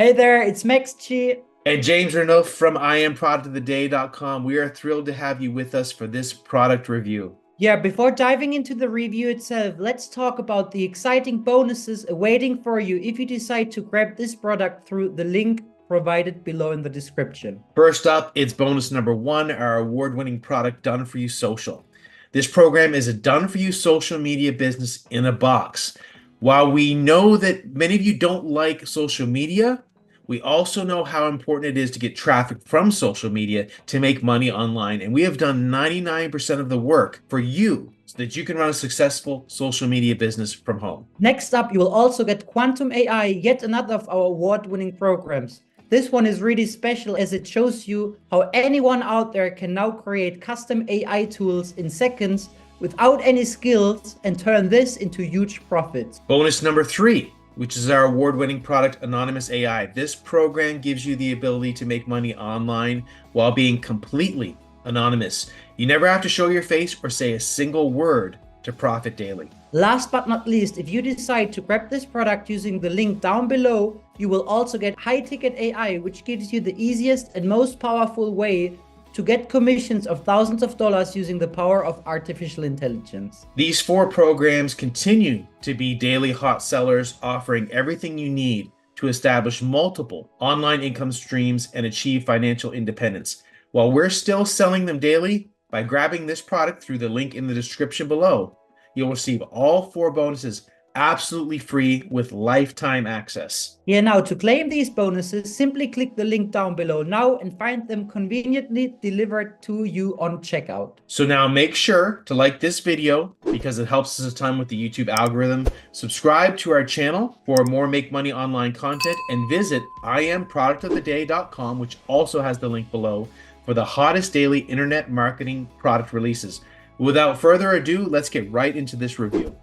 Hey there, it's Max G. And James Renault from IamProductOfTheDay.com. We are thrilled to have you with us for this product review. Yeah, before diving into the review itself, let's talk about the exciting bonuses awaiting for you if you decide to grab this product through the link provided below in the description. First up, it's bonus number one, our award-winning product, Done For You Social. This program is a done-for-you social media business in a box. While we know that many of you don't like social media, we also know how important it is to get traffic from social media to make money online. And we have done 99% of the work for you so that you can run a successful social media business from home. Next up, you will also get Quantum AI, yet another of our award-winning programs. This one is really special as it shows you how anyone out there can now create custom AI tools in seconds without any skills and turn this into huge profits. Bonus number three, which is our award-winning product, Anonymous AI. This program gives you the ability to make money online while being completely anonymous. You never have to show your face or say a single word to profit daily. Last but not least, if you decide to grab this product using the link down below, you will also get High Ticket AI, which gives you the easiest and most powerful way to get commissions of thousands of dollars using the power of artificial intelligence. These four programs continue to be daily hot sellers, offering everything you need to establish multiple online income streams and achieve financial independence. While we're still selling them daily, by grabbing this product through the link in the description below, you'll receive all four bonuses absolutely free with lifetime access. Yeah, now to claim these bonuses, simply click the link down below now and find them conveniently delivered to you on checkout. So now make sure to like this video because it helps us a ton with the YouTube algorithm. Subscribe to our channel for more Make Money Online content and visit IamProductOfTheDay.com, which also has the link below, for the hottest daily internet marketing product releases. Without further ado, let's get right into this review.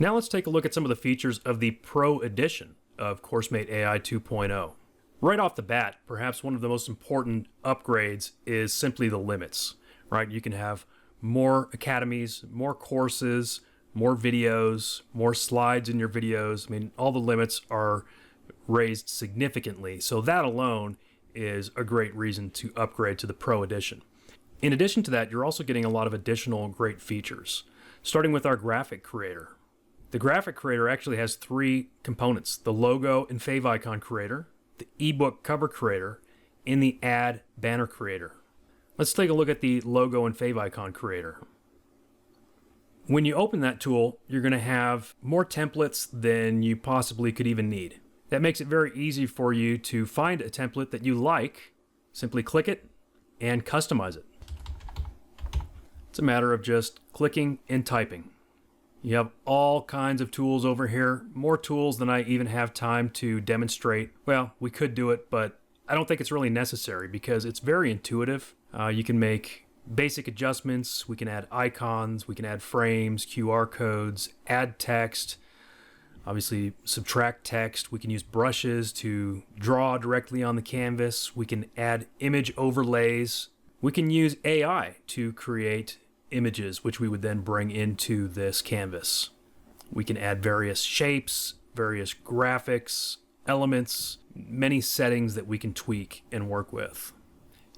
Now let's take a look at some of the features of the Pro Edition of CourseMateAi 2.0. Right off the bat, perhaps one of the most important upgrades is simply the limits, right? You can have more academies, more courses, more videos, more slides in your videos. I mean, all the limits are raised significantly. So that alone is a great reason to upgrade to the Pro Edition. In addition to that, you're also getting a lot of additional great features, starting with our graphic creator. The graphic creator actually has three components: the logo and favicon creator, the ebook cover creator, and the ad banner creator. Let's take a look at the logo and favicon creator. When you open that tool, you're going to have more templates than you possibly could even need. That makes it very easy for you to find a template that you like, simply click it, and customize it. It's a matter of just clicking and typing. You have all kinds of tools over here, more tools than I even have time to demonstrate. Well, we could do it, but I don't think it's really necessary because it's very intuitive. You can make basic adjustments, we can add icons, we can add frames, QR codes, add text, obviously subtract text. We can use brushes to draw directly on the canvas. We can add image overlays. We can use AI to create images, which we would then bring into this canvas. We can add various shapes, various graphics, elements, many settings that we can tweak and work with.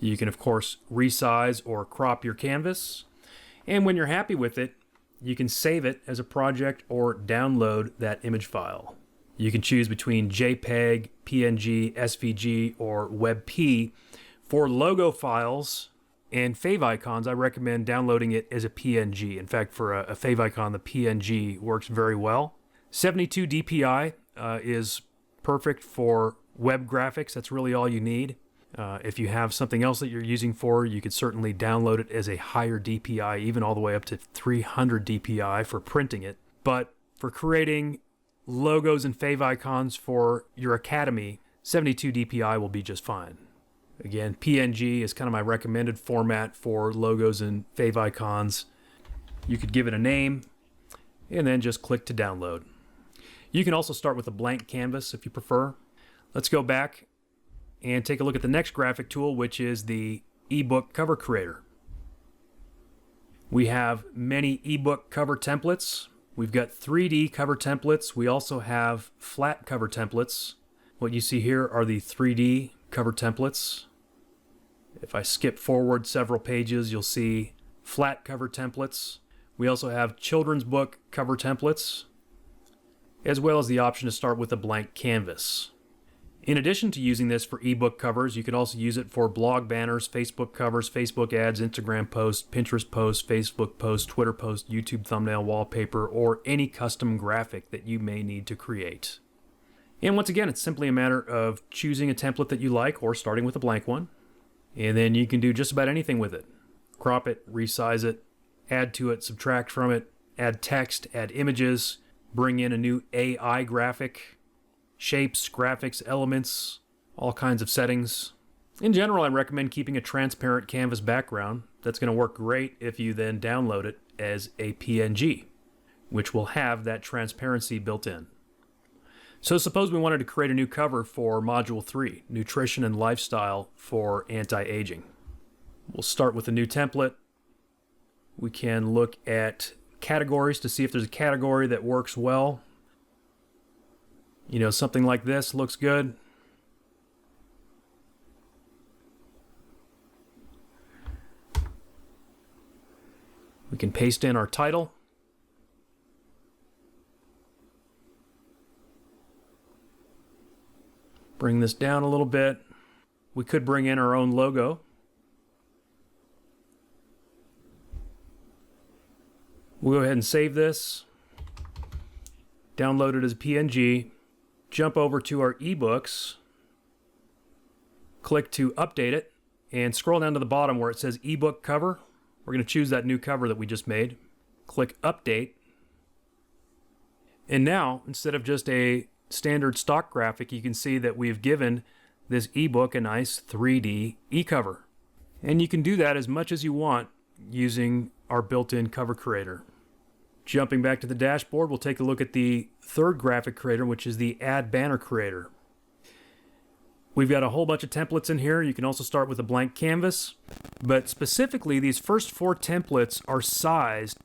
You can, of course, resize or crop your canvas. And when you're happy with it, you can save it as a project or download that image file. You can choose between JPEG, PNG, SVG, or WebP. For logo files and favicons, I recommend downloading it as a PNG. In fact, for a favicon, the PNG works very well. 72 DPI is perfect for web graphics. That's really all you need. If you have something else that you're using for, you could certainly download it as a higher DPI, even all the way up to 300 DPI for printing it. But for creating logos and favicons for your academy, 72 DPI will be just fine. Again, PNG is kind of my recommended format for logos and favicons. You could give it a name and then just click to download. You can also start with a blank canvas if you prefer. Let's go back and take a look at the next graphic tool, which is the ebook cover creator. We have many ebook cover templates. We've got 3D cover templates. We also have flat cover templates. What you see here are the 3D cover templates. If I skip forward several pages, you'll see flat cover templates. We also have children's book cover templates, as well as the option to start with a blank canvas. In addition to using this for ebook covers, you can also use it for blog banners, Facebook covers, Facebook ads, Instagram posts, Pinterest posts, Facebook posts, Twitter posts, YouTube thumbnail, wallpaper, or any custom graphic that you may need to create. And once again, it's simply a matter of choosing a template that you like or starting with a blank one. And then you can do just about anything with it. Crop it, resize it, add to it, subtract from it, add text, add images, bring in a new AI graphic, shapes, graphics, elements, all kinds of settings. In general, I recommend keeping a transparent canvas background. That's going to work great if you then download it as a PNG, which will have that transparency built in. So suppose we wanted to create a new cover for Module 3, Nutrition and Lifestyle for Anti-Aging. We'll start with a new template. We can look at categories to see if there's a category that works well. You know, something like this looks good. We can paste in our title. Bring this down a little bit. We could bring in our own logo. We'll go ahead and save this. Download it as a PNG. Jump over to our ebooks. Click to update it. And scroll down to the bottom where it says ebook cover. We're going to choose that new cover that we just made. Click update. And now, instead of just a standard stock graphic, you can see that we've given this ebook a nice 3D e-cover. And you can do that as much as you want using our built-in cover creator. Jumping back to the dashboard, we'll take a look at the third graphic creator, which is the Add Banner Creator. We've got a whole bunch of templates in here. You can also start with a blank canvas, but specifically these first 4 templates are sized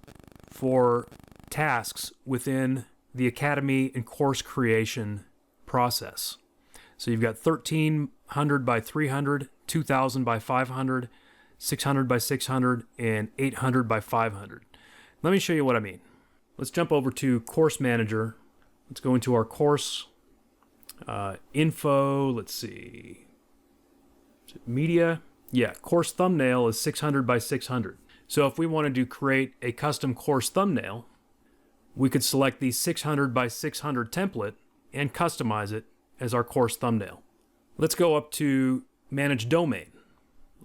for tasks within the Academy and course creation process. So you've got 1300 by 300, 2000 by 500, 600 by 600, and 800 by 500. Let me show you what I mean. Let's jump over to Course Manager. Let's go into our course info. Let's see. Is it media? Yeah, course thumbnail is 600 by 600. So if we wanted to create a custom course thumbnail, we could select the 600 by 600 template and customize it as our course thumbnail. Let's go up to Manage Domain.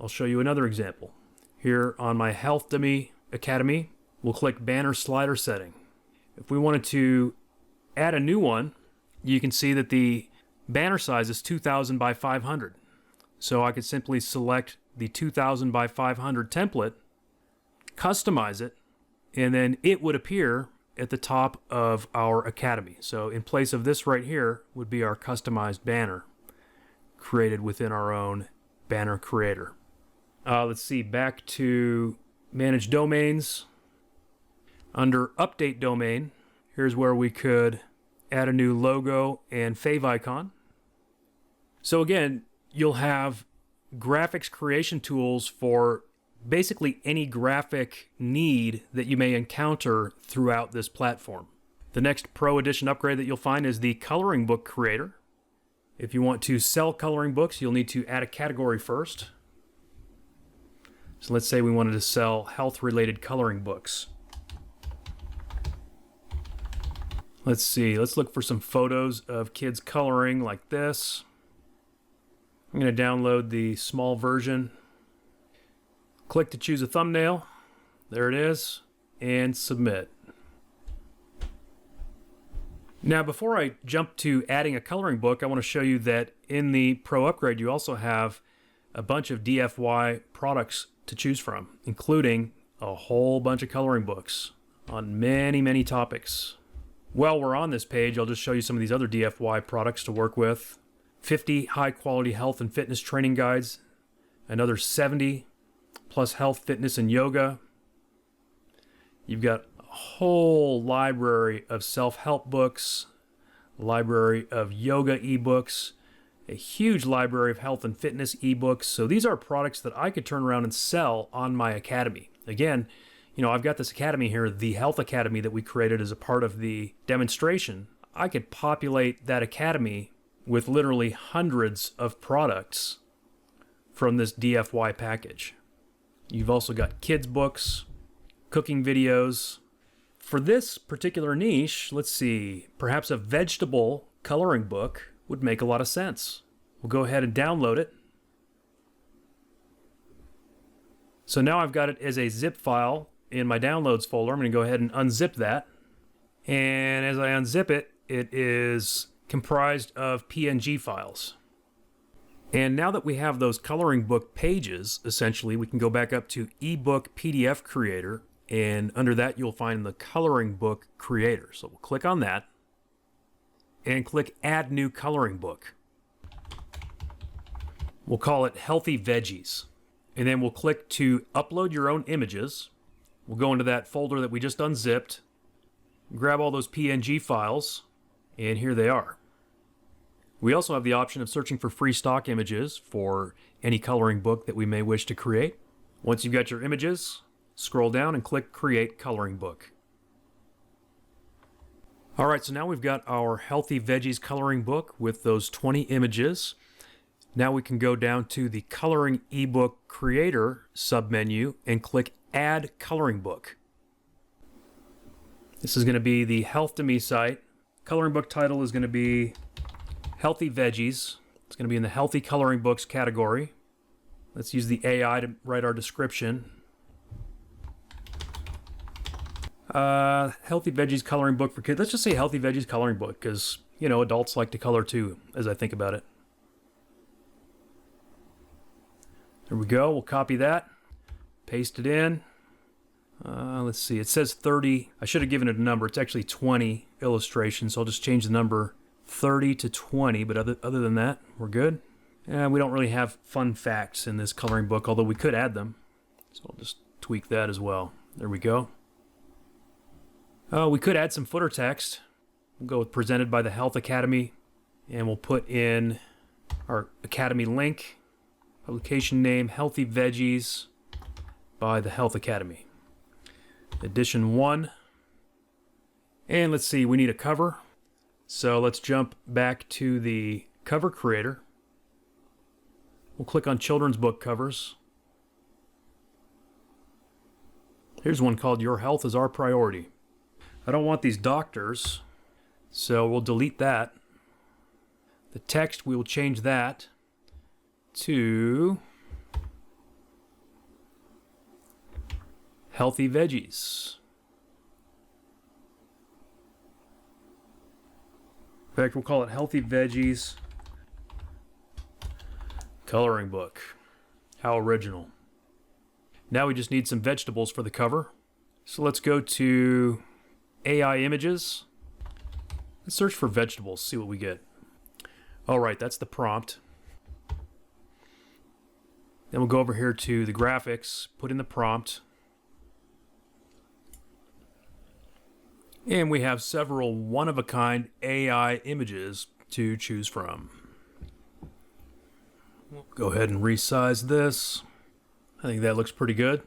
I'll show you another example. Here on my Health Dummy Academy, we'll click Banner Slider Setting. If we wanted to add a new one, you can see that the banner size is 2000 by 500. So I could simply select the 2000 by 500 template, customize it, and then it would appear at the top of our Academy. So in place of this right here would be our customized banner created within our own banner creator. Let's see, back to Manage Domains. Under Update Domain, here's where we could add a new logo and favicon. So again, you'll have graphics creation tools for basically any graphic need that you may encounter throughout this platform. The next Pro Edition upgrade that you'll find is the Coloring Book Creator. If you want to sell coloring books, you'll need to add a category first. So let's say we wanted to sell health-related coloring books. Let's see, let's look for some photos of kids coloring like this. I'm going to download the small version. Click to choose a thumbnail. There it is. And submit. Now, before I jump to adding a coloring book, I want to show you that in the Pro upgrade, you also have a bunch of DFY products to choose from, including a whole bunch of coloring books on many, many topics. While we're on this page, I'll just show you some of these other DFY products to work with. 50 high-quality health and fitness training guides, another 70 plus health, fitness, and yoga. You've got a whole library of self-help books, library of yoga ebooks, a huge library of health and fitness ebooks. So these are products that I could turn around and sell on my academy. Again, I've got this academy here, the Health Academy, that we created as a part of the demonstration. I could populate that academy with literally hundreds of products from this DFY package. You've also got kids books, cooking videos. For this particular niche, let's see, perhaps a vegetable coloring book would make a lot of sense. We'll go ahead and download it. So now I've got it as a zip file in my downloads folder. I'm going to go ahead and unzip that. And as I unzip it, it is comprised of PNG files. And now that we have those coloring book pages, essentially, we can go back up to ebook PDF creator, and under that you'll find the coloring book creator. So we'll click on that and click add new coloring book. We'll call it Healthy Veggies. And then we'll click to upload your own images. We'll go into that folder that we just unzipped, grab all those PNG files, and here they are. We also have the option of searching for free stock images for any coloring book that we may wish to create. Once you've got your images, scroll down and click Create Coloring Book. Alright, so now we've got our Healthy Veggies coloring book with those 20 images. Now we can go down to the Coloring Ebook Creator submenu and click Add Coloring Book. This is going to be the Health to Me site. Coloring book title is going to be Healthy Veggies. It's going to be in the Healthy Coloring Books category. Let's use the AI to write our description. Healthy Veggies coloring book for kids. Let's just say Healthy Veggies coloring book because, adults like to color too, as I think about it. There we go. We'll copy that. Paste it in. Let's see. It says 30. I should have given it a number. It's actually 20 illustrations, so I'll just change the number 30 to 20, but other than that, we're good. And we don't really have fun facts in this coloring book, although we could add them. So I'll just tweak that as well. There we go. We could add some footer text. We'll go with presented by the Health Academy, and we'll put in our Academy link, publication name, Healthy Veggies by the Health Academy. Edition 1. And let's see, we need a cover. So let's jump back to the cover creator. We'll click on children's book covers. Here's one called Your Health is Our Priority. I don't want these doctors, so we'll delete that. The text, we will change that to Healthy Veggies. In fact, we'll call it Healthy Veggies Coloring Book. How original. Now we just need some vegetables for the cover. So let's go to AI Images. Let's search for vegetables, see what we get. Alright, that's the prompt. Then we'll go over here to the graphics, put in the prompt. And we have several one-of-a-kind AI images to choose from. We'll go ahead and resize this. I think that looks pretty good.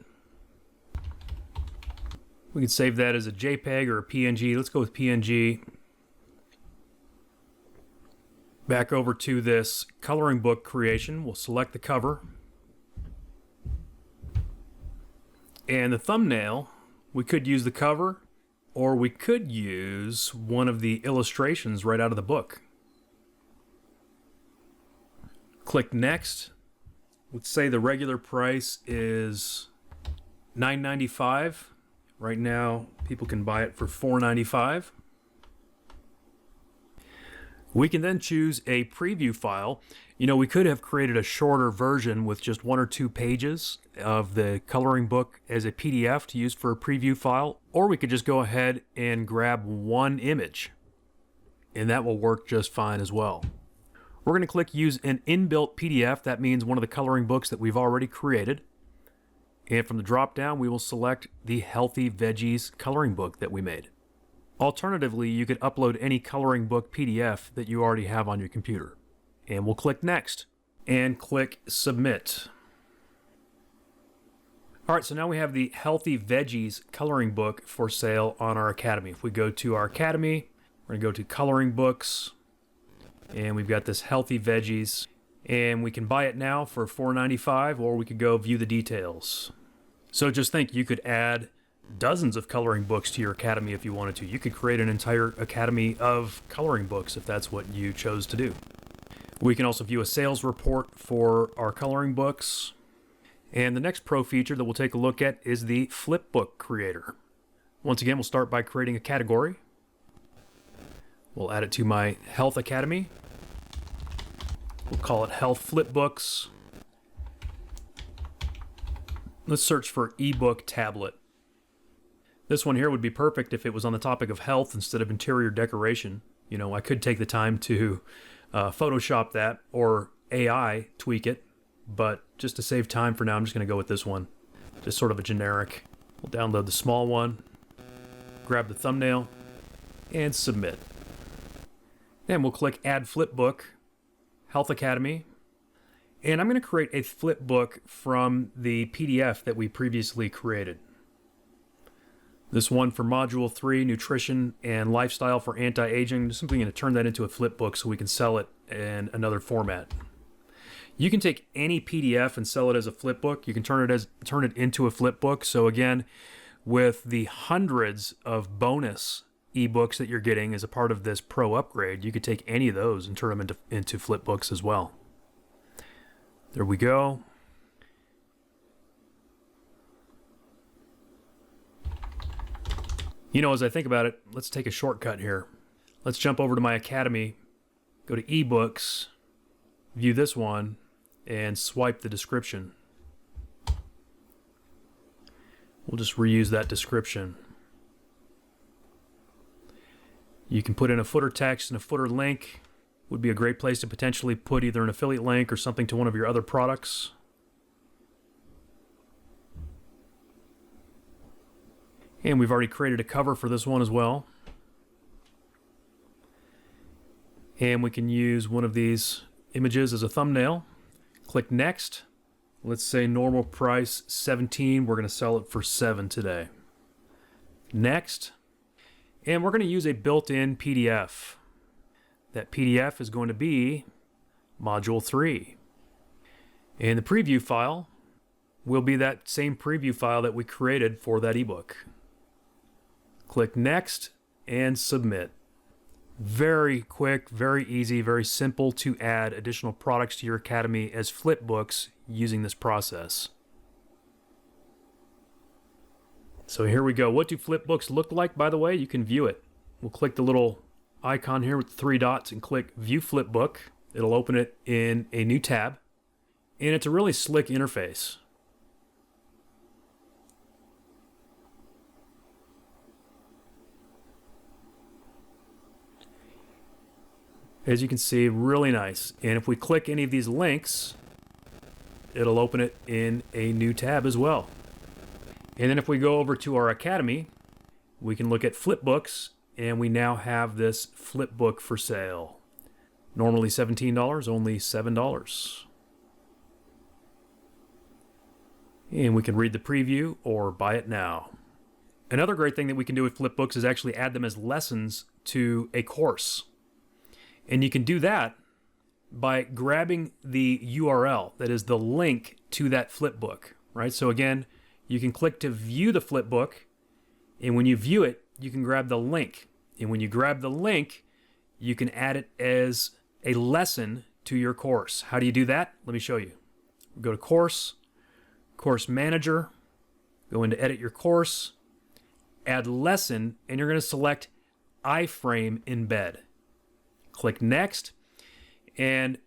We can save that as a JPEG or a PNG. Let's go with PNG. Back over to this coloring book creation. We'll select the cover. And the thumbnail, we could use the cover, or we could use one of the illustrations right out of the book. Click Next. Let's say the regular price is $9.95. Right now, people can buy it for $4.95. We can then choose a preview file. We could have created a shorter version with just 1 or 2 pages of the coloring book as a PDF to use for a preview file, or we could just go ahead and grab one image, and that will work just fine as well. We're going to click Use an inbuilt PDF. That means one of the coloring books that we've already created. And from the drop-down, we will select the Healthy Veggies coloring book that we made. Alternatively, you could upload any coloring book PDF that you already have on your computer. And we'll click Next and click Submit. All right, so now we have the Healthy Veggies coloring book for sale on our Academy. If we go to our Academy, we're gonna go to Coloring Books, and we've got this Healthy Veggies, and we can buy it now for $4.95, or we could go view the details. So just think, you could add dozens of coloring books to your Academy if you wanted to. You could create an entire Academy of coloring books if that's what you chose to do. We can also view a sales report for our coloring books. And the next pro feature that we'll take a look at is the Flipbook Creator. Once again, we'll start by creating a category. We'll add it to my Health Academy. We'll call it Health Flipbooks. Let's search for ebook tablet. This one here would be perfect if it was on the topic of health instead of interior decoration. You know, I could take the time to Photoshop that or AI tweak it, but just to save time for now, I'm just going to go with this one. Just sort of a generic. We'll download the small one, grab the thumbnail, and submit. Then we'll click Add Flipbook, Health Academy, and I'm going to create a flipbook from the PDF that we previously created. This one for Module 3, Nutrition and Lifestyle for Anti-Aging. Just simply going to turn that into a flipbook so we can sell it in another format. You can take any PDF and sell it as a flipbook. You can turn it into a flipbook. So again, with the hundreds of bonus ebooks that you're getting as a part of this pro upgrade, you could take any of those and turn them into flipbooks as well. There we go. You know, as I think about it, let's take a shortcut here. Let's jump over to my Academy, go to eBooks, view this one, and swipe the description. We'll just reuse that description. You can put in a footer text and a footer link. Would be a great place to potentially put either an affiliate link or something to one of your other products. And we've already created a cover for this one as well. And we can use one of these images as a thumbnail. Click Next. Let's say normal price $17. We're going to sell it for $7 today. Next. And we're going to use a built-in PDF. That PDF is going to be Module 3. And the preview file will be that same preview file that we created for that ebook. Click Next and Submit. Very quick, very easy, very simple to add additional products to your Academy as flipbooks using this process. So here we go. What do flipbooks look like, by the way? You can view it. We'll click the little icon here with the 3 dots and click View Flipbook. It'll open it in a new tab. And it's a really slick interface. As you can see, really nice. And if we click any of these links, it'll open it in a new tab as well. And then if we go over to our Academy, we can look at flipbooks, and we now have this flipbook for sale. Normally $17, only $7. And we can read the preview or buy it now. Another great thing that we can do with flipbooks is actually add them as lessons to a course. And you can do that by grabbing the URL, that is the link to that flipbook, right? So again, you can click to view the flipbook, and when you view it, you can grab the link. And when you grab the link, you can add it as a lesson to your course. How do you do that? Let me show you. Go to Course, Course Manager, go into Edit Your Course, add Lesson, and you're going to select iframe Embed. Click Next, and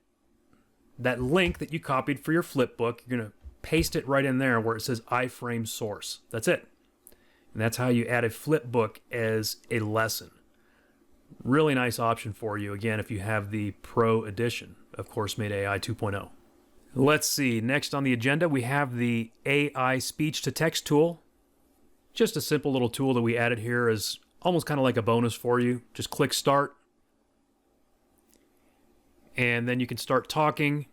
that link that you copied for your flipbook, you're going to paste it right in there where it says iframe source. That's it. And that's how you add a flipbook as a lesson. Really nice option for you, again, if you have the Pro edition of CourseMateAi 2.0. Let's see, next on the agenda, we have the AI speech-to-text tool. Just a simple little tool that we added here is almost kind of like a bonus for you. Just click Start. And then you can start talking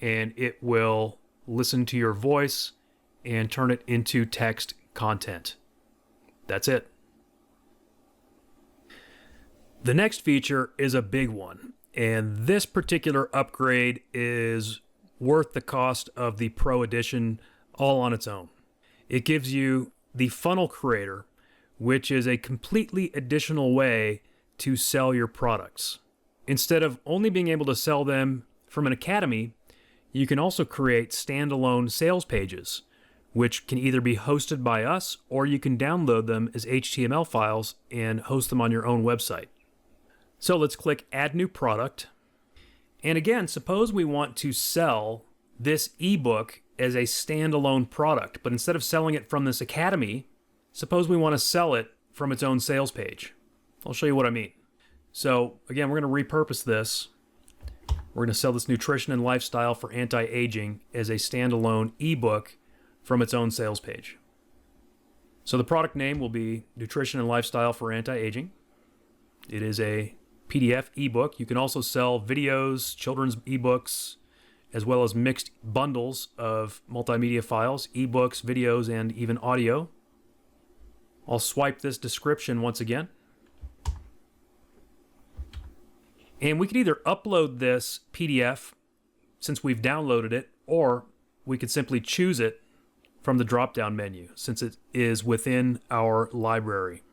and it will listen to your voice and turn it into text content. That's it. The next feature is a big one, and this particular upgrade is worth the cost of the Pro Edition all on its own. It gives you the Funnel Creator, which is a completely additional way to sell your products. Instead of only being able to sell them from an academy, you can also create standalone sales pages, which can either be hosted by us or you can download them as HTML files and host them on your own website. So let's click Add New Product. And again, suppose we want to sell this ebook as a standalone product, but instead of selling it from this academy, suppose we want to sell it from its own sales page. I'll show you what I mean. So again, we're going to repurpose this. We're going to sell this Nutrition and Lifestyle for Anti-Aging as a standalone ebook from its own sales page. So the product name will be Nutrition and Lifestyle for Anti-Aging. It is a PDF ebook. You can also sell videos, children's ebooks, as well as mixed bundles of multimedia files, ebooks, videos, and even audio. I'll swipe this description once again. And we could either upload this PDF since we've downloaded it, or we could simply choose it from the drop-down menu since it is within our library.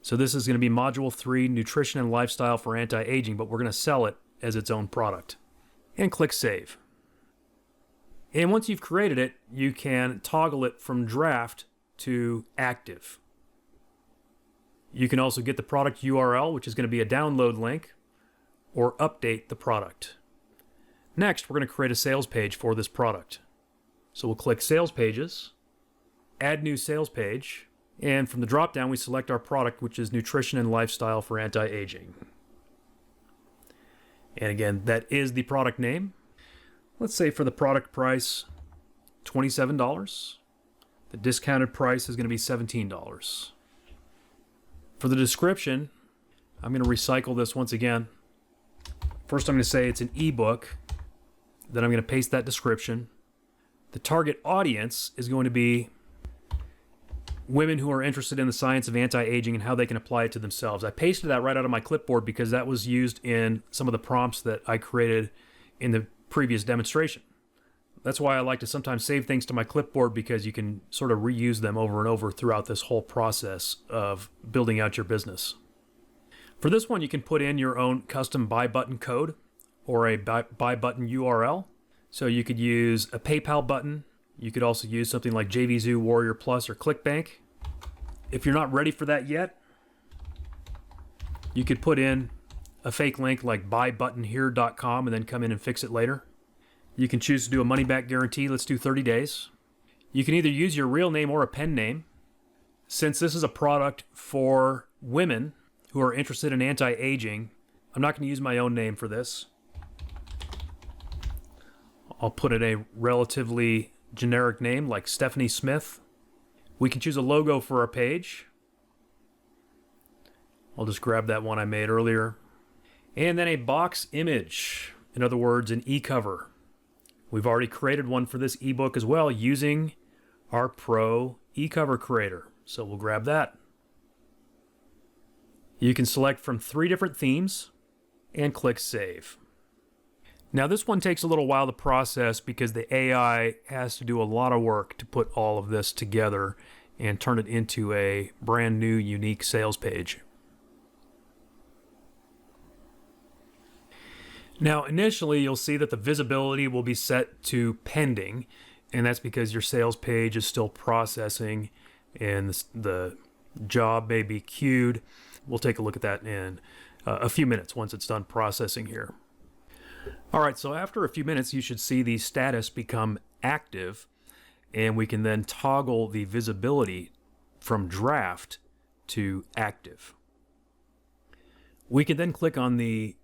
So this is going to be Module 3, Nutrition and Lifestyle for Anti-Aging, but we're going to sell it as its own product. And click Save. And once you've created it, you can toggle it from draft to active. You can also get the product URL, which is going to be a download link, or update the product. Next, we're going to create a sales page for this product. So we'll click Sales Pages, Add New Sales Page, and from the drop-down, we select our product, which is Nutrition and Lifestyle for Anti-Aging. And again, that is the product name. Let's say for the product price, $27. The discounted price is going to be $17. For the description, I'm going to recycle this once again. First, I'm going to say it's an ebook. Then I'm going to paste that description. The target audience is going to be women who are interested in the science of anti-aging and how they can apply it to themselves. I pasted that right out of my clipboard because that was used in some of the prompts that I created in the previous demonstration. That's why I like to sometimes save things to my clipboard, because you can sort of reuse them over and over throughout this whole process of building out your business. For this one, you can put in your own custom buy button code or a buy button URL. So you could use a PayPal button. You could also use something like JVZoo, Warrior Plus, or ClickBank. If you're not ready for that yet, you could put in a fake link like buybuttonhere.com and then come in and fix it later. You can choose to do a money-back guarantee. Let's do 30 days. You can either use your real name or a pen name. Since this is a product for women who are interested in anti-aging, I'm not going to use my own name for this. I'll put in a relatively generic name like Stephanie Smith. We can choose a logo for our page. I'll just grab that one I made earlier. And then a box image. In other words, an e-cover. We've already created one for this ebook as well using our Pro e-cover creator. So we'll grab that. You can select from 3 different themes and click Save. Now this one takes a little while to process because the AI has to do a lot of work to put all of this together and turn it into a brand new unique sales page. Now initially you'll see that the visibility will be set to pending, and that's because your sales page is still processing and the job may be queued. We'll take a look at that in a few minutes once it's done processing here. All right, so after a few minutes, you should see the status become active, and we can then toggle the visibility from draft to active. We can then click on the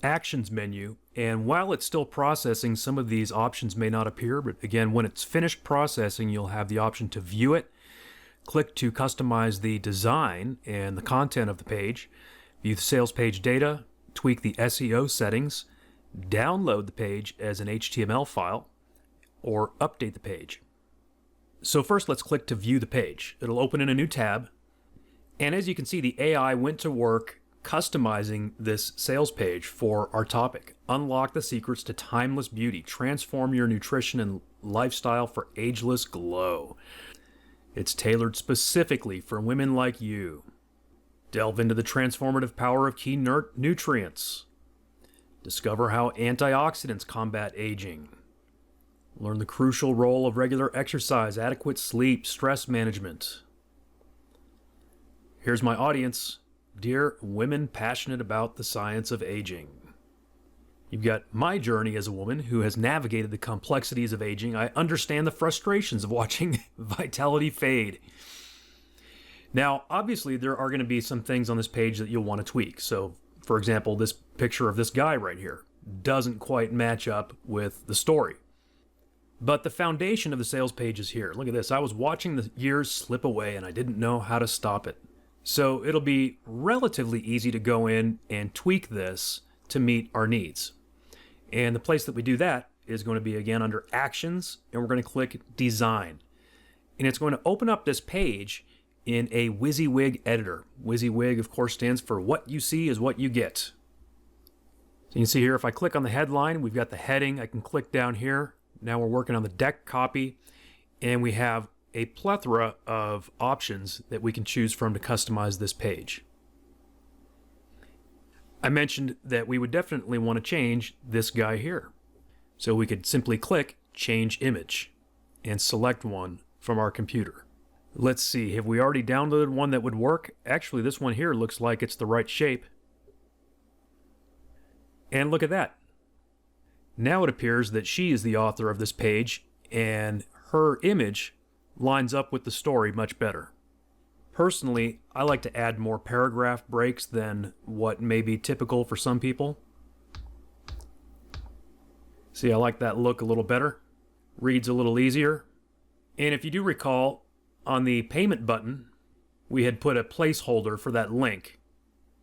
Actions menu, and while it's still processing, some of these options may not appear, but again, when it's finished processing, you'll have the option to view it. Click to customize the design and the content of the page, view the sales page data, tweak the SEO settings, download the page as an HTML file, or update the page. So first, let's click to view the page. It'll open in a new tab. And as you can see, the AI went to work customizing this sales page for our topic. Unlock the secrets to timeless beauty. Transform your nutrition and lifestyle for ageless glow. It's tailored specifically for women like you. Delve into the transformative power of key nutrients. Discover how antioxidants combat aging. Learn the crucial role of regular exercise, adequate sleep, stress management. Here's my audience. Dear women passionate about the science of aging. You've got my journey as a woman who has navigated the complexities of aging. I understand the frustrations of watching vitality fade. Now, obviously, there are going to be some things on this page that you'll want to tweak. So, for example, this picture of this guy right here doesn't quite match up with the story. But the foundation of the sales page is here. Look at this. I was watching the years slip away and I didn't know how to stop it. So it'll be relatively easy to go in and tweak this to meet our needs. And the place that we do that is going to be, again, under Actions, and we're going to click Design. And it's going to open up this page in a WYSIWYG editor. WYSIWYG, of course, stands for What You See is What You Get. So you can see here, if I click on the headline, we've got the heading. I can click down here. Now we're working on the deck copy, and we have a plethora of options that we can choose from to customize this page. I mentioned that we would definitely want to change this guy here. So we could simply click Change Image and select one from our computer. Let's see, have we already downloaded one that would work? Actually, this one here looks like it's the right shape. And look at that. Now it appears that she is the author of this page, and her image lines up with the story much better. Personally, I like to add more paragraph breaks than what may be typical for some people. See, I like that look a little better. Reads a little easier. And if you do recall, on the payment button, we had put a placeholder for that link.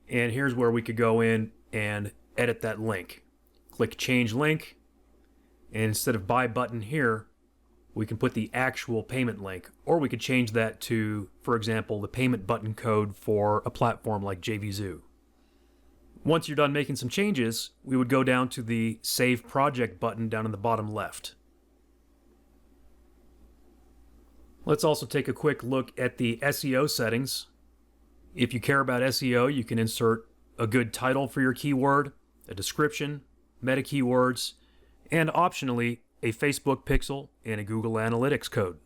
And here's where we could go in and edit that link. Click Change Link, and instead of Buy button here, we can put the actual payment link, or we could change that to, for example, the payment button code for a platform like JVZoo. Once you're done making some changes, we would go down to the Save Project button down in the bottom left. Let's also take a quick look at the SEO settings. If you care about SEO, you can insert a good title for your keyword, a description, meta keywords, and optionally a Facebook pixel and a Google Analytics code.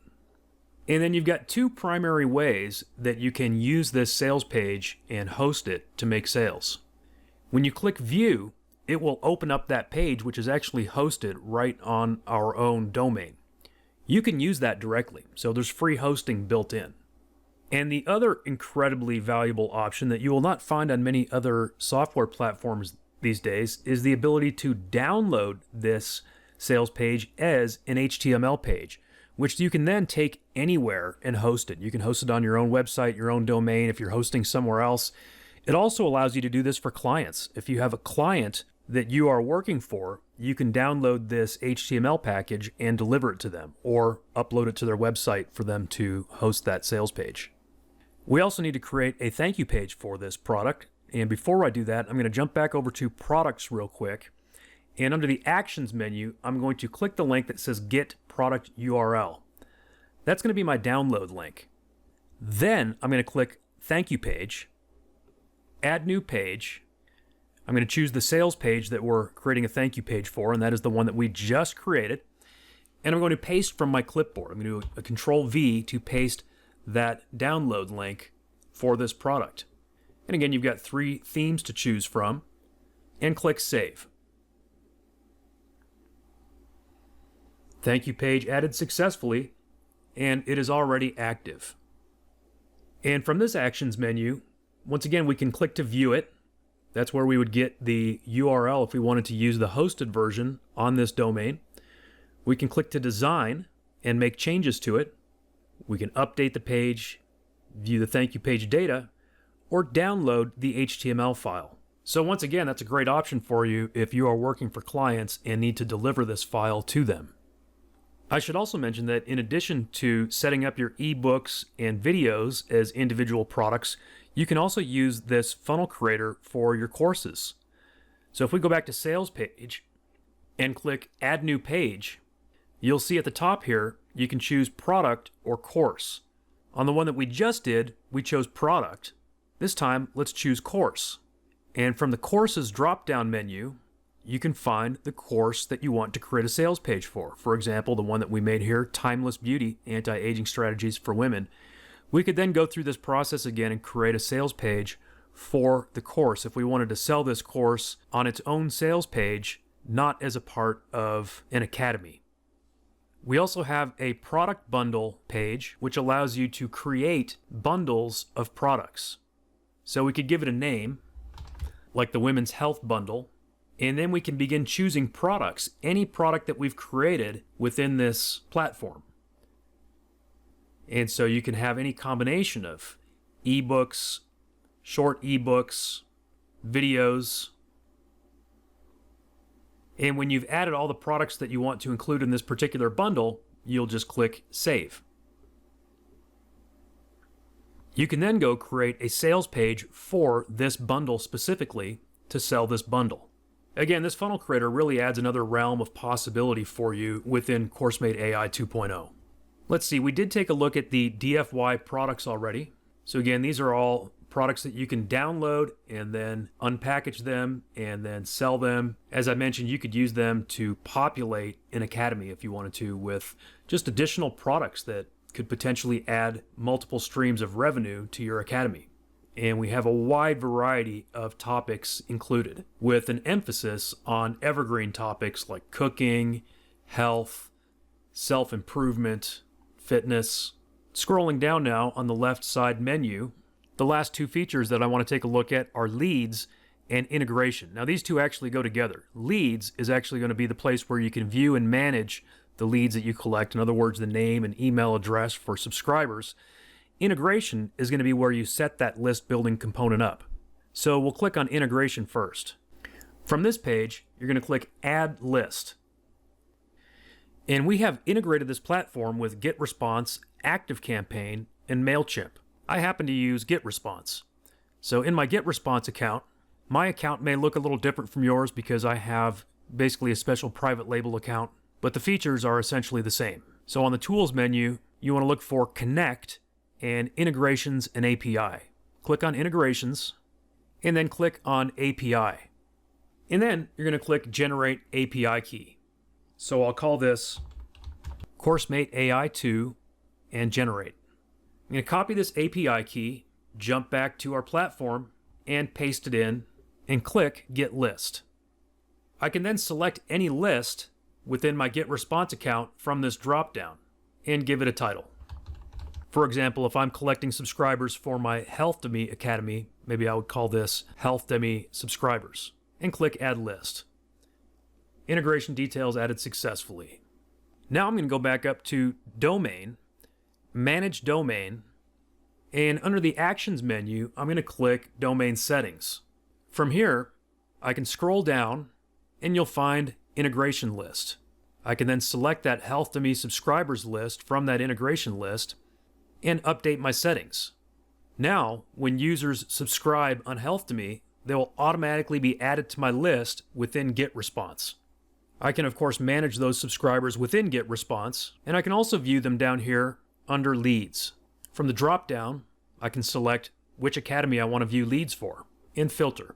And then you've got two primary ways that you can use this sales page and host it to make sales. When you click View, it will open up that page, which is actually hosted right on our own domain. You can use that directly, so there's free hosting built in. And the other incredibly valuable option that you will not find on many other software platforms these days is the ability to download this sales page as an HTML page, which you can then take anywhere and host it. You can host it on your own website, your own domain, if you're hosting somewhere else. It also allows you to do this for clients. If you have a client that you are working for, you can download this HTML package and deliver it to them, or upload it to their website for them to host that sales page. We also need to create a thank you page for this product. And before I do that, I'm going to jump back over to Products real quick. And under the Actions menu, I'm going to click the link that says Get Product URL. That's going to be my download link. Then I'm going to click Thank You Page, Add New Page. I'm going to choose the sales page that we're creating a thank you page for, and that is the one that we just created. And I'm going to paste from my clipboard. I'm going to do a Control V to paste that download link for this product. And again, you've got 3 themes to choose from, and click Save. Thank you page added successfully, and it is already active. And from this Actions menu, once again, we can click to view it. That's where we would get the URL if we wanted to use the hosted version on this domain. We can click to Design and make changes to it. We can update the page, view the thank you page data, or download the HTML file. So once again, that's a great option for you if you are working for clients and need to deliver this file to them. I should also mention that in addition to setting up your ebooks and videos as individual products, you can also use this funnel creator for your courses. So if we go back to Sales Page and click Add New Page, you'll see at the top here, you can choose Product or Course. On the one that we just did, we chose Product. This time, let's choose Course. And from the Courses drop-down menu, you can find the course that you want to create a sales page for. For example, the one that we made here, Timeless Beauty, Anti-Aging Strategies for Women. We could then go through this process again and create a sales page for the course if we wanted to sell this course on its own sales page, not as a part of an academy. We also have a product bundle page, which allows you to create bundles of products. So we could give it a name, like the Women's Health Bundle, and then we can begin choosing products, any product that we've created within this platform. And so you can have any combination of ebooks, short ebooks, videos. And when you've added all the products that you want to include in this particular bundle, you'll just click Save. You can then go create a sales page for this bundle specifically to sell this bundle. Again, this funnel creator really adds another realm of possibility for you within CourseMateAi 2.0. Let's see, we did take a look at the DFY products already. So again, these are all products that you can download and then unpackage them and then sell them. As I mentioned, you could use them to populate an academy if you wanted to with just additional products that could potentially add multiple streams of revenue to your academy. And we have a wide variety of topics included, with an emphasis on evergreen topics like cooking, health, self-improvement, fitness. Scrolling down now on the left side menu, the last two features that I want to take a look at are leads and integration. Now these two actually go together. Leads is actually going to be the place where you can view and manage the leads that you collect. In other words, the name and email address for subscribers. Integration is going to be where you set that list building component up. So we'll click on integration first. From this page, you're going to click Add List. And we have integrated this platform with GetResponse, ActiveCampaign, and MailChimp. I happen to use GetResponse. So in my GetResponse account, my account may look a little different from yours because I have basically a special private label account, but the features are essentially the same. So on the Tools menu, you want to look for Connect and Integrations and API. Click on Integrations, and then click on API. And then you're going to click Generate API Key. So I'll call this CourseMateAi 2 and Generate. I'm going to copy this API key, jump back to our platform, and paste it in, and click Get List. I can then select any list within my GetResponse account from this dropdown and give it a title. For example, if I'm collecting subscribers for my Health to Me Academy, maybe I would call this Health to Me Subscribers, and click Add List. Integration details added successfully. Now I'm going to go back up to Domain, Manage Domain, and under the Actions menu, I'm going to click Domain Settings. From here, I can scroll down and you'll find Integration List. I can then select that Health to Me Subscribers list from that integration list and update my settings. Now, when users subscribe on Health to Me, they will automatically be added to my list within GetResponse. I can, of course, manage those subscribers within GetResponse, and I can also view them down here under Leads. From the drop-down, I can select which academy I want to view leads for, and filter.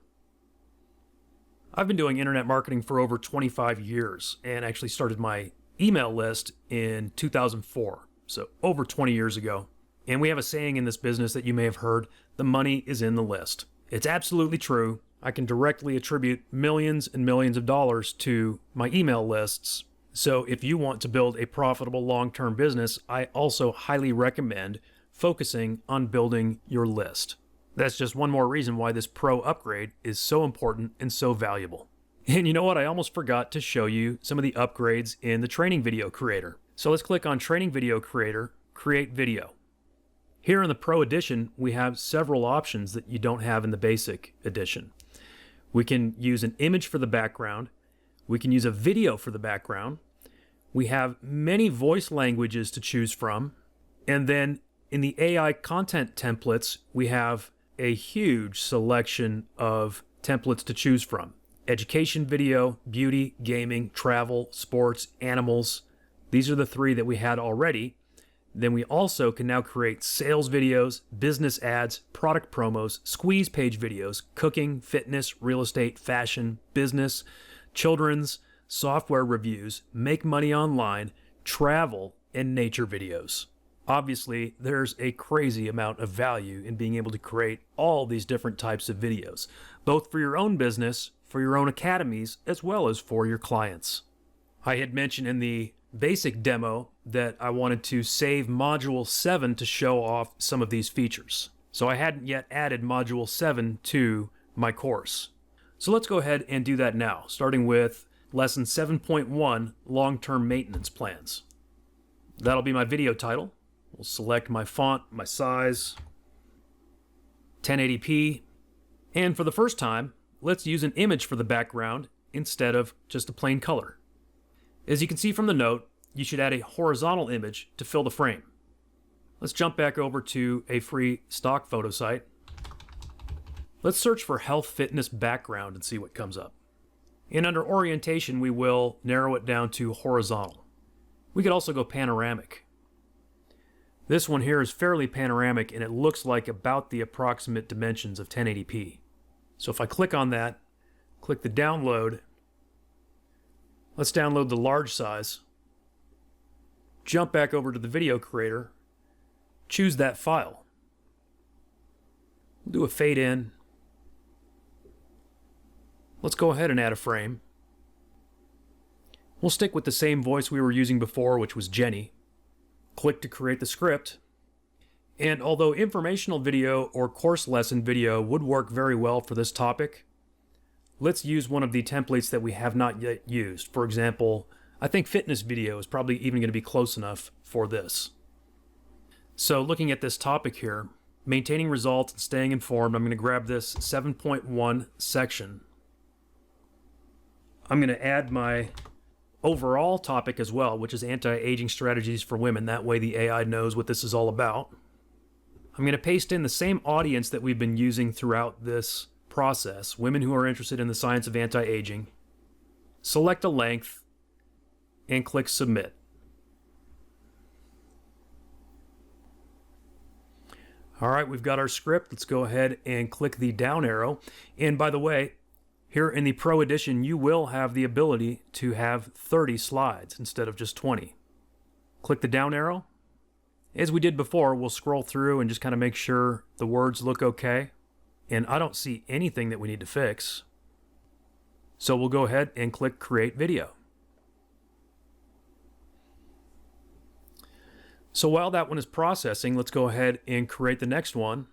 I've been doing internet marketing for over 25 years, and actually started my email list in 2004, so over 20 years ago. And we have a saying in this business that you may have heard, the money is in the list. It's absolutely true. I can directly attribute millions and millions of dollars to my email lists. So if you want to build a profitable long-term business, I also highly recommend focusing on building your list. That's just one more reason why this pro upgrade is so important and so valuable. And you know what? I almost forgot to show you some of the upgrades in the Training Video Creator. So let's click on Training Video Creator, Create Video. Here in the Pro Edition, we have several options that you don't have in the Basic Edition. We can use an image for the background. We can use a video for the background. We have many voice languages to choose from. And then in the AI content templates, we have a huge selection of templates to choose from. Education video, beauty, gaming, travel, sports, animals. These are the 3 that we had already. Then we also can now create sales videos, business ads, product promos, squeeze page videos, cooking, fitness, real estate, fashion, business, children's, software reviews, make money online, travel, and nature videos. Obviously, there's a crazy amount of value in being able to create all these different types of videos, both for your own business, for your own academies, as well as for your clients. I had mentioned in the basic demo that I wanted to save Module 7 to show off some of these features. So I hadn't yet added Module 7 to my course. So let's go ahead and do that now, starting with Lesson 7.1, Long-Term Maintenance Plans. That'll be my video title. We'll select my font, my size, 1080p, and for the first time, let's use an image for the background instead of just a plain color. As you can see from the note, you should add a horizontal image to fill the frame. Let's jump back over to a free stock photo site. Let's search for health fitness background and see what comes up. And under orientation, we will narrow it down to horizontal. We could also go panoramic. This one here is fairly panoramic and it looks like about the approximate dimensions of 1080p. So if I click on that, click the download, let's download the large size, jump back over to the video creator, choose that file. We'll do a fade in. Let's go ahead and add a frame. We'll stick with the same voice we were using before, which was Jenny. Click to create the script. And although informational video or course lesson video would work very well for this topic, let's use one of the templates that we have not yet used. For example, I think fitness video is probably even going to be close enough for this. So looking at this topic here, maintaining results and staying informed, I'm going to grab this 7.1 section. I'm going to add my overall topic as well, which is anti-aging strategies for women. That way the AI knows what this is all about. I'm going to paste in the same audience that we've been using throughout this process, women who are interested in the science of anti-aging. Select a length and click submit. All right, we've got our script. Let's go ahead and click the down arrow. And by the way, here in the Pro Edition, you will have the ability to have 30 slides instead of just 20. Click the down arrow. As we did before, we'll scroll through and just kind of make sure the words look okay. And I don't see anything that we need to fix. So we'll go ahead and click Create Video. So while that one is processing, let's go ahead and create the next one.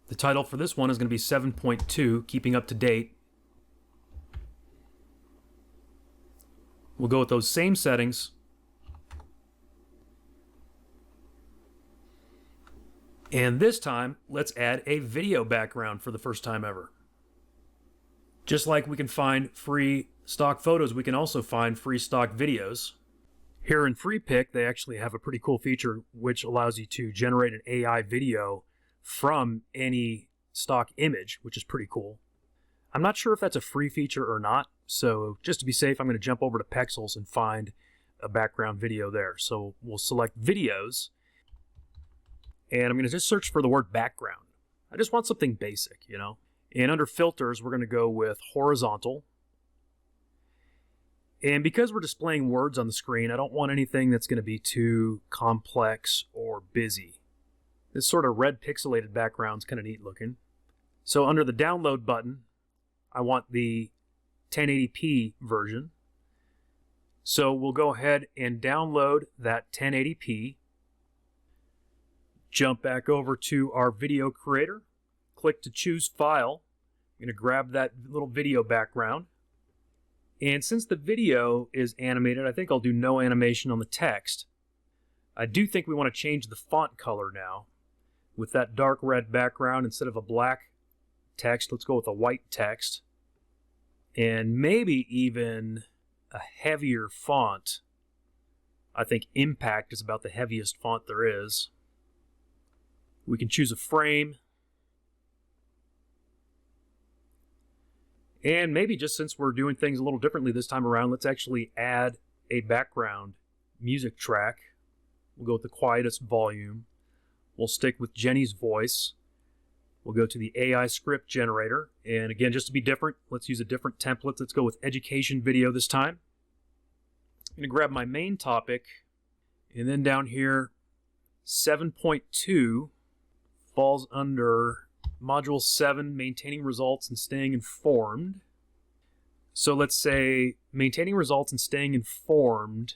The title for this one is going to be 7.2, Keeping Up to Date. We'll go with those same settings. And this time, let's add a video background for the first time ever. Just like we can find free stock photos, we can also find free stock videos. Here in FreePick, they actually have a pretty cool feature which allows you to generate an AI video from any stock image, which is pretty cool. I'm not sure if that's a free feature or not, so just to be safe, I'm going to jump over to Pexels and find a background video there. So we'll select Videos, and I'm going to just search for the word background. I just want something basic, you know. And under Filters, we're going to go with Horizontal. And because we're displaying words on the screen, I don't want anything that's going to be too complex or busy. This sort of red pixelated background is kind of neat looking. So under the Download button, I want the 1080p version. So we'll go ahead and download that 1080p. Jump back over to our video creator. Click to choose file. I'm going to grab that little video background. And since the video is animated, I think I'll do no animation on the text. I do think we want to change the font color now. With that dark red background, instead of a black text, let's go with a white text. and maybe even a heavier font. I think Impact is about the heaviest font there is. We can choose a frame. And maybe just since we're doing things a little differently this time around, let's actually add a background music track. We'll go with the quietest volume. We'll stick with Jenny's voice. We'll go to the AI script generator. And again, just to be different, let's use a different template. Let's go with education video this time. I'm going to grab my main topic. And then down here, 7.2 falls under Module 7, Maintaining Results and Staying Informed. So let's say maintaining results and staying informed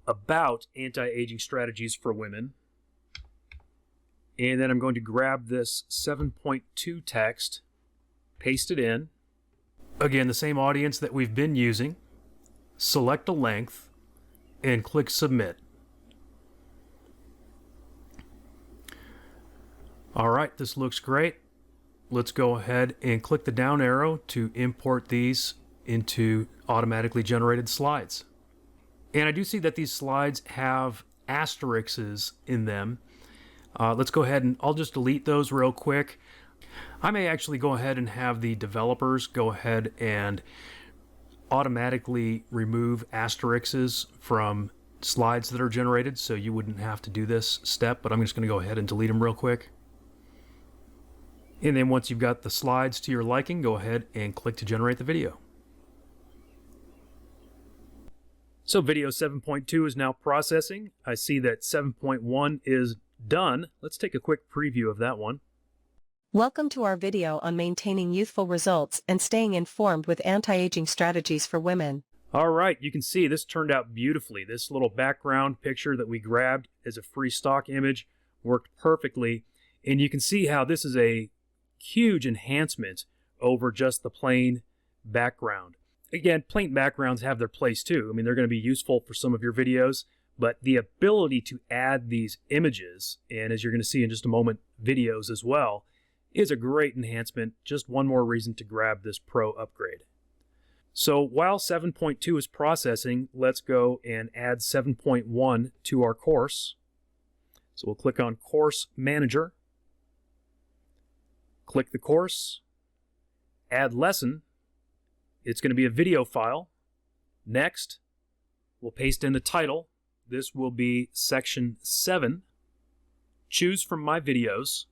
about anti-aging strategies for women. And then I'm going to grab this 7.2 text, paste it in. Again, the same audience that we've been using. Select a length and click Submit. All right, this looks great. Let's go ahead and click the down arrow to import these into automatically generated slides. And I do see that these slides have asterisks in them. Let's go ahead and I'll just delete those real quick. I may actually go ahead and have the developers go ahead and automatically remove asterisks from slides that are generated, so you wouldn't have to do this step, but I'm just going to go ahead and delete them real quick. And then once you've got the slides to your liking, go ahead and click to generate the video. So video 7.2 is now processing. I see that 7.1 is done. Let's take a quick preview of that one. Welcome to our video on maintaining youthful results and staying informed with anti-aging strategies for women. All right, you can see this turned out beautifully. This little background picture that we grabbed as a free stock image worked perfectly. And you can see how this is a huge enhancement over just the plain background. Again, plain backgrounds have their place too. I mean, they're going to be useful for some of your videos, but the ability to add these images, and as you're going to see in just a moment, videos as well, is a great enhancement. Just one more reason to grab this Pro upgrade. So while 7.2 is processing, let's go and add 7.1 to our course. So we'll click on Course Manager, click the course, add lesson. It's going to be a video file. Next, we'll paste in the title. This will be Section 7. Choose from my videos.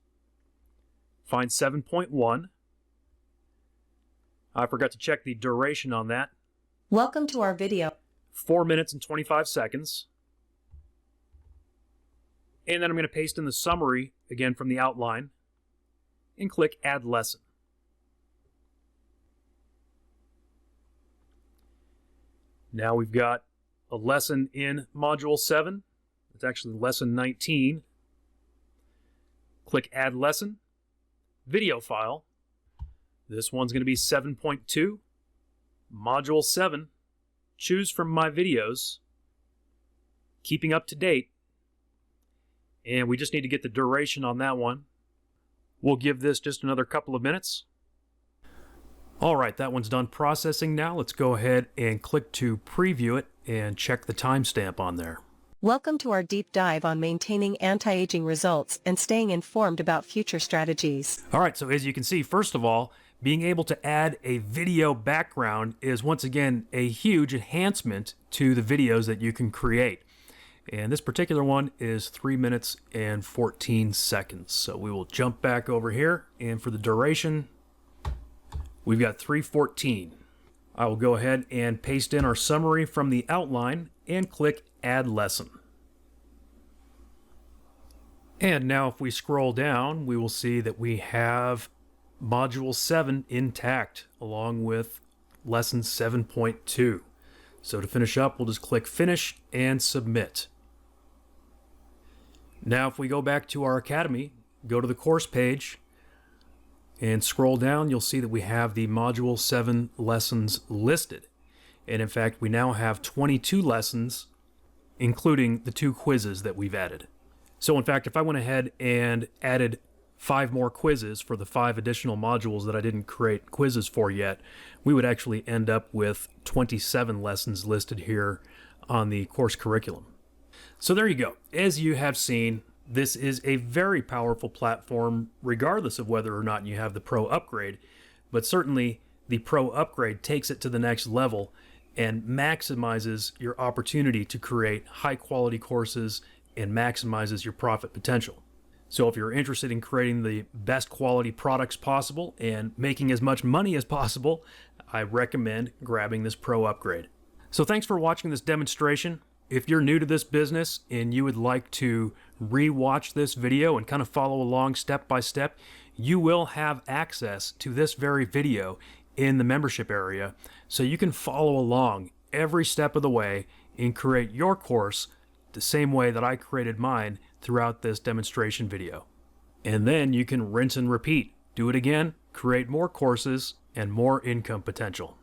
Find 7.1. I forgot to check the duration on that. Welcome to our video. 4 minutes and 25 seconds. And then I'm going to paste in the summary, again from the outline, and click Add Lesson. Now we've got a lesson in Module 7. It's actually Lesson 19. Click Add Lesson. Video file. This one's going to be 7.2. Module 7. Choose from my videos. Keeping up to date. And we just need to get the duration on that one. We'll give this just another couple of minutes. All right, that one's done processing now. Let's go ahead and click to preview it and check the timestamp on there. Welcome to our deep dive on maintaining anti-aging results and staying informed about future strategies. All right, so as you can see, first of all, being able to add a video background is once again a huge enhancement to the videos that you can create. And this particular one is 3 minutes and 14 seconds. So we will jump back over here, and for the duration, we've got 3:14. I will go ahead and paste in our summary from the outline and click Add Lesson. And now if we scroll down, we will see that we have Module 7 intact along with Lesson 7.2. So to finish up, we'll just click Finish and Submit. Now if we go back to our Academy, go to the course page, and scroll down, you'll see that we have the Module 7 lessons listed. And in fact, we now have 22 lessons, including the 2 quizzes that we've added. So in fact, if I went ahead and added 5 more quizzes for the 5 additional modules that I didn't create quizzes for yet, we would actually end up with 27 lessons listed here on the course curriculum. So there you go. As you have seen, this is a very powerful platform regardless of whether or not you have the Pro upgrade, but certainly the Pro upgrade takes it to the next level and maximizes your opportunity to create high quality courses and maximizes your profit potential. So if you're interested in creating the best quality products possible and making as much money as possible, I recommend grabbing this Pro upgrade. So thanks for watching this demonstration. If you're new to this business and you would like to re-watch this video and kind of follow along step by step, you will have access to this very video in the membership area, so you can follow along every step of the way and create your course the same way that I created mine throughout this demonstration video. And then you can rinse and repeat. Do it again, create more courses and more income potential.